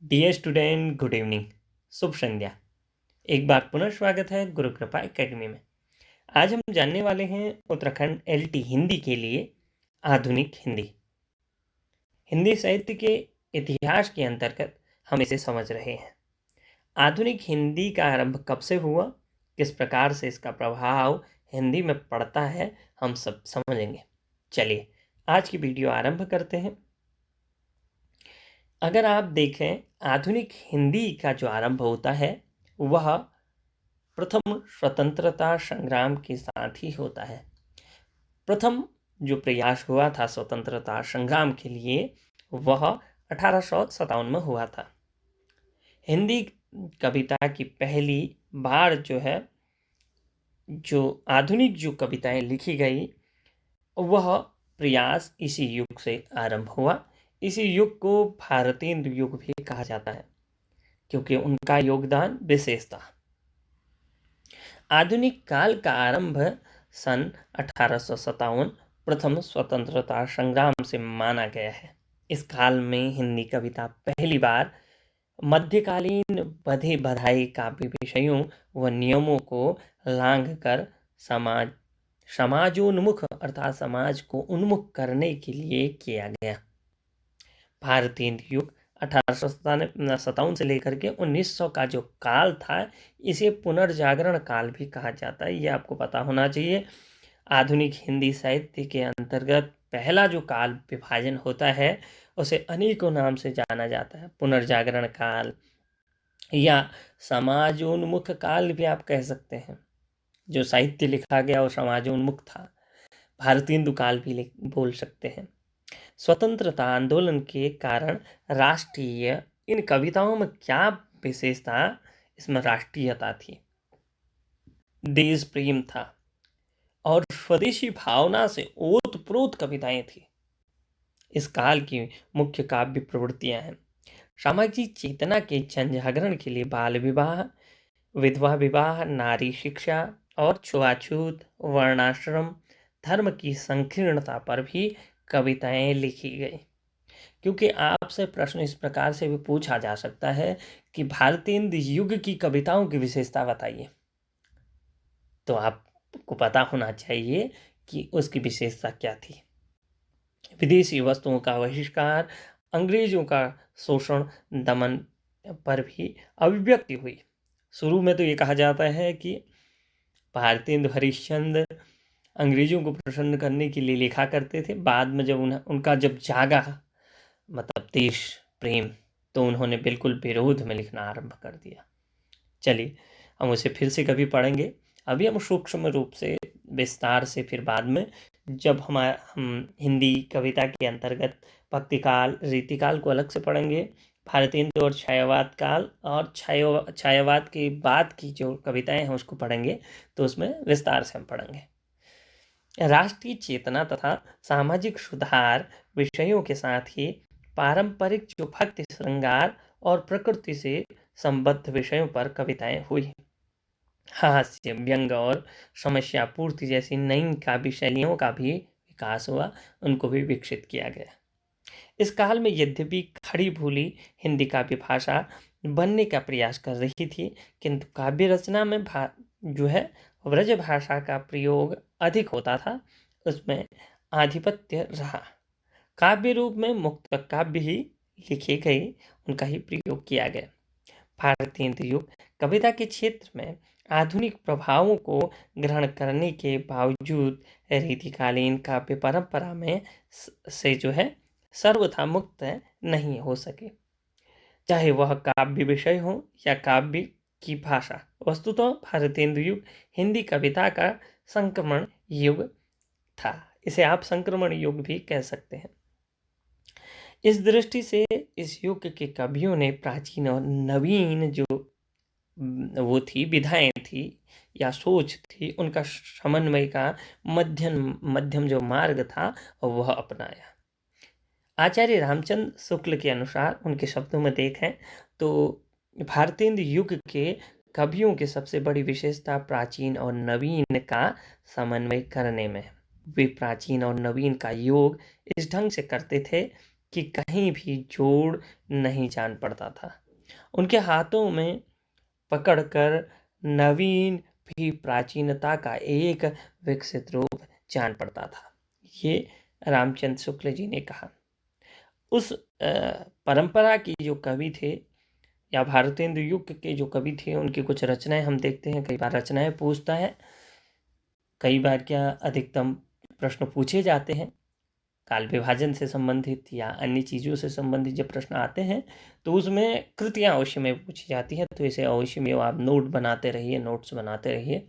Dear student, good evening, शुभ संध्या। एक बार पुनः स्वागत है गुरु कृपा एकेडमी में। आज हम जानने वाले हैं उत्तराखंड एलटी हिंदी के लिए आधुनिक हिंदी। हिंदी साहित्य के इतिहास के अंतर्गत हम इसे समझ रहे हैं। आधुनिक हिंदी का आरंभ कब से हुआ, किस प्रकार से इसका प्रभाव हिंदी में पड़ता है, हम सब समझेंगे। चलिए आज की वीडियो आरंभ करते हैं। अगर आप देखें, आधुनिक हिंदी का जो आरंभ होता है वह प्रथम स्वतंत्रता संग्राम के साथ ही होता है। प्रथम जो प्रयास हुआ था स्वतंत्रता संग्राम के लिए वह 1857 में हुआ था। हिंदी कविता की पहली बार जो आधुनिक जो कविताएं लिखी गई वह प्रयास इसी युग से आरंभ हुआ। इसी युग को भारतेंदु युग भी कहा जाता है क्योंकि उनका योगदान विशेष था। आधुनिक काल का आरंभ सन 1857 प्रथम स्वतंत्रता संग्राम से माना गया है। इस काल में हिंदी कविता पहली बार मध्यकालीन बधे बधाई काव्य विषयों व नियमों को लांघ कर समाजोन्मुख अर्थात समाज को उन्मुख करने के लिए किया गया। भारतीय युग 1857 से लेकर के 1900 का जो काल था इसे पुनर्जागरण काल भी कहा जाता है। ये आपको पता होना चाहिए। आधुनिक हिंदी साहित्य के अंतर्गत पहला जो काल विभाजन होता है उसे अनेकों नाम से जाना जाता है। पुनर्जागरण काल या समाजोन्मुख काल भी आप कह सकते हैं। जो साहित्य लिखा गया वो समाजोन्मुख था। भारतीय काल भी बोल सकते हैं। स्वतंत्रता आंदोलन के कारण राष्ट्रीय इन कविताओं में क्या विशेषता, इसमें राष्ट्रीयता थी, देश प्रेम था और स्वदेशी भावना से ओतप्रोत कविताएं थी। इस काल की मुख्य काव्य प्रवृत्तियां हैं। सामाजिक चेतना के जनजागरण के लिए बाल विवाह, विधवा विवाह, नारी शिक्षा और छुआछूत, वर्णाश्रम, धर्म की संकीर्णता पर भी कविताएं लिखी गई। क्योंकि आपसे प्रश्न इस प्रकार से भी पूछा जा सकता है कि भारतीय युग की कविताओं की विशेषता बताइए, तो आपको पता होना चाहिए कि उसकी विशेषता क्या थी। विदेशी वस्तुओं का बहिष्कार, अंग्रेजों का शोषण दमन पर भी अभिव्यक्ति हुई। शुरू में तो ये कहा जाता है कि भारतेंदु हरिश्चंद्र अंग्रेजों को प्रसन्न करने के लिए लिखा करते थे। बाद में जब उनका जब जागा मतलब देश प्रेम, तो उन्होंने बिल्कुल विरोध में लिखना आरंभ कर दिया। चलिए हम उसे फिर से कभी पढ़ेंगे। अभी हम सूक्ष्म रूप से विस्तार से फिर बाद में जब हम हिंदी कविता के अंतर्गत भक्तिकाल, रीतिकाल को अलग से पढ़ेंगे, भारतीय और छायावाद काल और छायावाद के बाद की जो कविताएं हैं उसको पढ़ेंगे, तो उसमें विस्तार से हम पढ़ेंगे। राष्ट्रीय चेतना तथा सामाजिक सुधार विषयों के साथ ही पारंपरिक जो भक्ति श्रृंगार और प्रकृति से संबद्ध विषयों पर कविताएं हुई। हास्य, व्यंग और समस्या पूर्ति जैसी नई काव्य शैलियों का भी विकास हुआ, उनको भी विकसित किया गया। इस काल में यद्यपि खड़ी भूली हिंदी काव्य भाषा बनने का प्रयास कर रही थी, किंतु काव्य रचना में जो है ब्रज भाषा का प्रयोग अधिक होता था, उसमें आधिपत्य रहा। काव्य रूप में मुक्त काव्य ही लिखे गए, उनका ही प्रयोग किया गया। भारतीय युग कविता के क्षेत्र में आधुनिक प्रभावों को ग्रहण करने के बावजूद रीतिकालीन काव्य परंपरा में से जो है सर्वथा मुक्त नहीं हो सके, चाहे वह काव्य विषय हो या काव्य की भाषा। वस्तुतः भारतीय युग हिंदी कविता का संक्रमण युग था। इसे आप संक्रमण युग भी कह सकते हैं। इस दृष्टि से इस युग के कवियों ने प्राचीन और नवीन जो वो थी विधाएं थी या सोच थी, उनका समन्वय का मध्यम जो मार्ग था वह अपनाया। आचार्य रामचंद्र शुक्ल के अनुसार, उनके शब्दों में देखें तो भारतीय युग के कवियों की सबसे बड़ी विशेषता प्राचीन और नवीन का समन्वय करने में। वे प्राचीन और नवीन का योग इस ढंग से करते थे कि कहीं भी जोड़ नहीं जान पड़ता था। उनके हाथों में पकड़कर नवीन भी प्राचीनता का एक विकसित रूप जान पड़ता था। ये रामचंद्र शुक्ल जी ने कहा। उस परंपरा की जो कवि थे या भारतेंदु युग के जो कवि थे, उनकी कुछ रचनाएं हम देखते हैं। कई बार रचनाएं पूछता है, कई बार क्या अधिकतम प्रश्न पूछे जाते हैं काल विभाजन से संबंधित या अन्य चीज़ों से संबंधित जब प्रश्न आते हैं तो उसमें कृतियाँ अवश्य में पूछी जाती हैं। तो इसे अवश्य में आप नोट बनाते रहिए, नोट्स बनाते रहिए,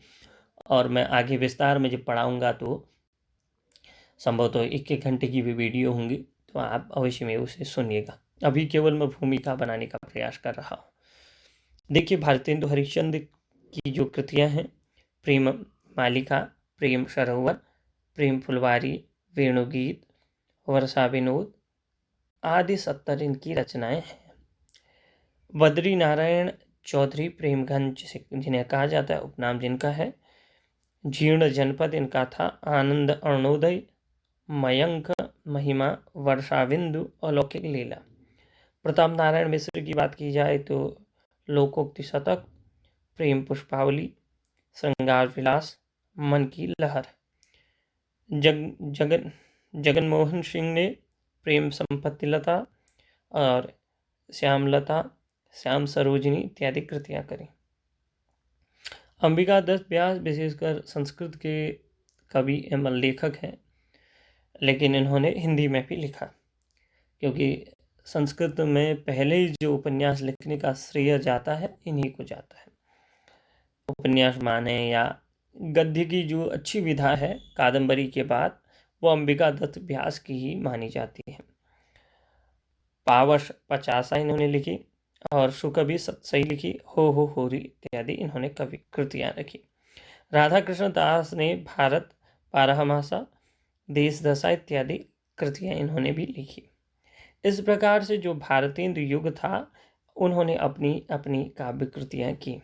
और मैं आगे विस्तार में जब पढ़ाऊँगा तो संभवतः 1-1 घंटे की भी वीडियो होंगी, तो आप अवश्य में उसे सुनिएगा। अभी केवल मैं भूमिका बनाने का प्रयास कर रहा हूँ। देखिए, भारतेंदु हरिश्चंद्र की जो कृतियाँ हैं, प्रेम मालिका, प्रेम सरोवर, प्रेम फुलवारी, वेणुगीत, वर्षा विनोद आदि 70 इनकी रचनाएं हैं। बद्री नारायण चौधरी प्रेमगंज जिन्हें कहा जाता है, उपनाम जिनका है। जीर्ण जनपद इनका था। आनंद अरुणोदय, मयंक महिमा, वर्षाविंदु, अलौकिक लीला। प्रताप नारायण मिश्र की बात की जाए तो लोकोक्ति शतक, प्रेम पुष्पावली, श्रृंगार विलास, मन की लहर। जगनमोहन सिंह ने प्रेम संपत्ति लता और श्यामलता, श्याम सरोजनी इत्यादि कृतियां करी। अंबिका दत्त व्यास विशेषकर संस्कृत के कवि एवं लेखक हैं, लेकिन इन्होंने हिंदी में भी लिखा, क्योंकि संस्कृत में पहले जो उपन्यास लिखने का श्रेय जाता है इन्हीं को जाता है। उपन्यास माने या गद्य की जो अच्छी विधा है कादंबरी के बाद, वो अंबिका दत्त व्यास की ही मानी जाती है। पावश 50 इन्होंने लिखी और सुकवि सत्सई लिखी, हो होरी इत्यादि इन्होंने कवि कृतियां रखी। राधा कृष्ण दास ने भारत, बारहमासा, देश दशा इत्यादि कृतियां इन्होंने भी लिखी। इस प्रकार से जो भारतेंदु युग था, उन्होंने अपनी अपनी काव्य कृतियां की।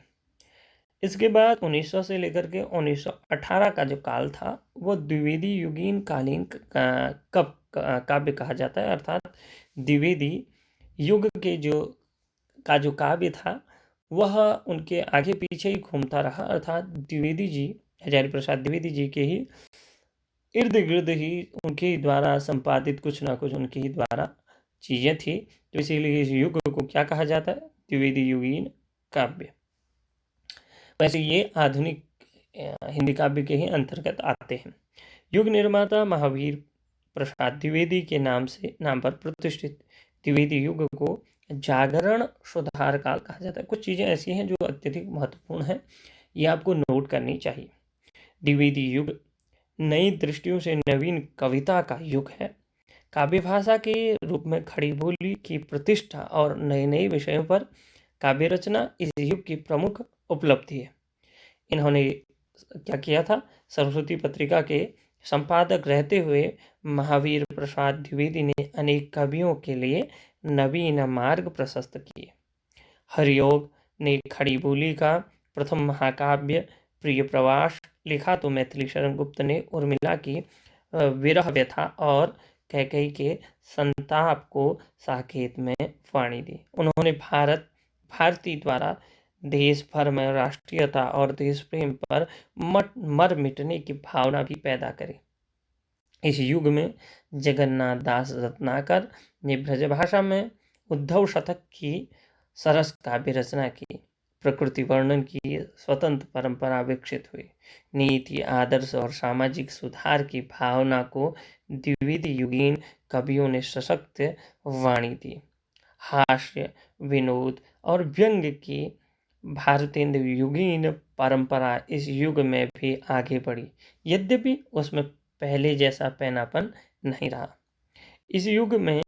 इसके बाद 1900 से लेकर के 1918 का जो काल था, वो द्विवेदी युगीन कालीन काव्य कहा जाता है। अर्थात द्विवेदी युग के जो काव्य था, वह उनके आगे पीछे ही घूमता रहा। अर्थात द्विवेदी जी, हजारी प्रसाद द्विवेदी जी के ही इर्द गिर्द ही उनके ही द्वारा संपादित कुछ ना कुछ उनके ही द्वारा चीज़ें थी। तो इसीलिए इस युग को क्या कहा जाता है? द्विवेदी युगीन काव्य। वैसे ये आधुनिक हिंदी काव्य के ही अंतर्गत आते हैं। युग निर्माता महावीर प्रसाद द्विवेदी के नाम पर प्रतिष्ठित द्विवेदी युग को जागरण सुधार काल कहा जाता है। कुछ चीज़ें ऐसी हैं जो अत्यधिक महत्वपूर्ण हैं, ये आपको नोट करनी चाहिए। द्विवेदी युग नई दृष्टियों से नवीन कविता का युग है। काव्य भाषा के रूप में खड़ी बोली की प्रतिष्ठा और नए नए विषयों पर काव्य रचना इस युग की प्रमुख उपलब्धि है। इन्होंने क्या किया था? सरस्वती पत्रिका के संपादक रहते हुए महावीर प्रसाद द्विवेदी ने अनेक कवियों के लिए नवीन मार्ग प्रशस्त किए। हरियोग ने खड़ी बोली का प्रथम महाकाव्य प्रिय प्रवास लिखा, तो मैथिली शरण गुप्त ने उर्मिला की विरह व्यथा और कैकेयी के संताप को साकेत में वाणी दी। उन्होंने भारती द्वारा देश भर में राष्ट्रीयता और देश प्रेम पर मर मिटने की भावना भी पैदा करी। इस युग में जगन्नाथ दास रत्नाकर ने ब्रजभाषा में उद्धव शतक की सरस काव्य रचना की। प्रकृति वर्णन की स्वतंत्र परंपरा विकसित हुई। नीति, आदर्श और सामाजिक सुधार की भावना को द्विवेदी युगीन कवियों ने सशक्त वाणी दी। हास्य, विनोद और व्यंग्य की भारतेंदु युगीन परंपरा इस युग में भी आगे बढ़ी, यद्यपि उसमें पहले जैसा पैनापन नहीं रहा। इस युग में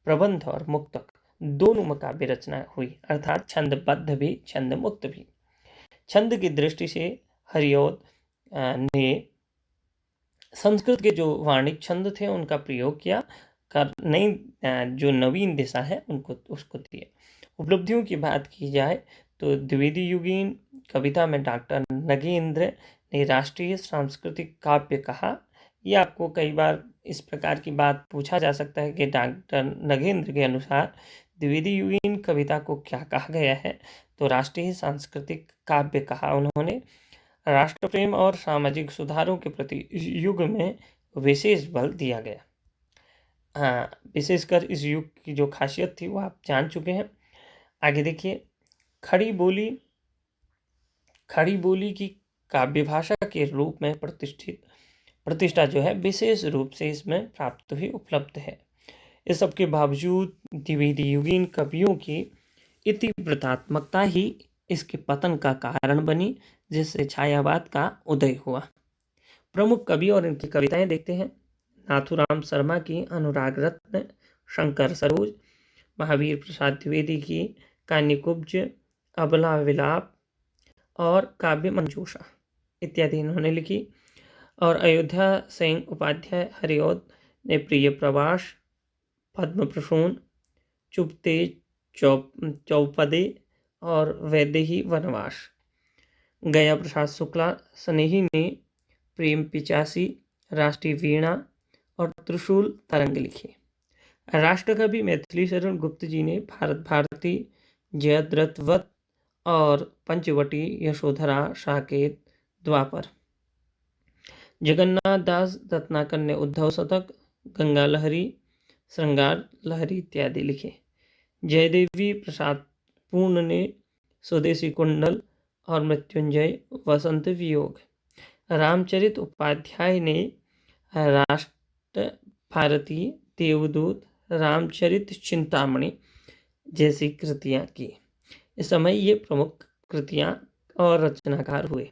प्रबंध और मुक्तक दोनों काव्य रचना हुई, अर्थात छंदबद्ध भी छंद मुक्त भी। छंद की दृष्टि से हरिऔध ने संस्कृत के जो वाणिक छंद थे उनका प्रयोग किया कर नई जो नवीन दिशा है उसको दिए। उपलब्धियों की बात की जाए तो द्विवेदी युगीन कविता में डॉक्टर नगेंद्र ने राष्ट्रीय सांस्कृतिक काव्य कहा। ये आपको कई बार इस प्रकार की बात पूछा जा सकता है कि डॉक्टर नगेंद्र के अनुसार द्विवेदी युगीन कविता को क्या कहा गया है। तो राष्ट्रीय सांस्कृतिक काव्य कहा उन्होंने। राष्ट्र प्रेम और सामाजिक सुधारों के प्रति इस युग में विशेष बल दिया गया। हाँ, विशेषकर इस युग की जो खासियत थी वो आप जान चुके हैं। आगे देखिए, खड़ी बोली की काव्य भाषा के रूप में प्रतिष्ठा जो है विशेष रूप से इसमें प्राप्त हुई, उपलब्ध है। इस सब के बावजूद द्विवेदी युगीन कवियों की इतिवृत्तात्मकता ही इसके पतन का कारण बनी, जिससे छायावाद का उदय हुआ। प्रमुख कवि और इनकी कविताएं देखते हैं। नाथुराम शर्मा की अनुराग रत्न, शंकर सरोज, महावीर प्रसाद द्विवेदी की कान्यकुब्ज, अबला विलाप और काव्य मंजूषा इत्यादि इन्होंने लिखी। और अयोध्या सिंह उपाध्याय हरिऔध ने प्रिय प्रवास, पद्म प्रसून, चुपते चौपदे और वैदेही वनवास। गया प्रसाद शुक्ला स्नेही ने प्रेम पिचासी, राष्ट्रीय वीणा और त्रिशूल तरंग लिखे। राष्ट्रकवि मैथिली शरण गुप्त जी ने भारत भारती, जयद्रथवत और पंचवटी, यशोधरा, साकेत, द्वापर। जगन्नाथ दास रत्नाकर ने उद्धव शतक, गंगा लहरी, श्रृंगार लहरी इत्यादि लिखे। जयदेवी प्रसाद पूर्ण ने स्वदेशी कुंडल और मृत्युंजय, वसंत वियोग। रामचरित उपाध्याय ने राष्ट्र भारती, देवदूत, रामचरित चिंतामणि जैसी कृतियां की। इस समय ये प्रमुख कृतियां और रचनाकार हुए।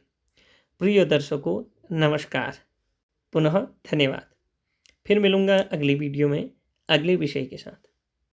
प्रिय दर्शकों, नमस्कार, पुनः धन्यवाद। फिर मिलूंगा अगली वीडियो में अगले विषय के साथ।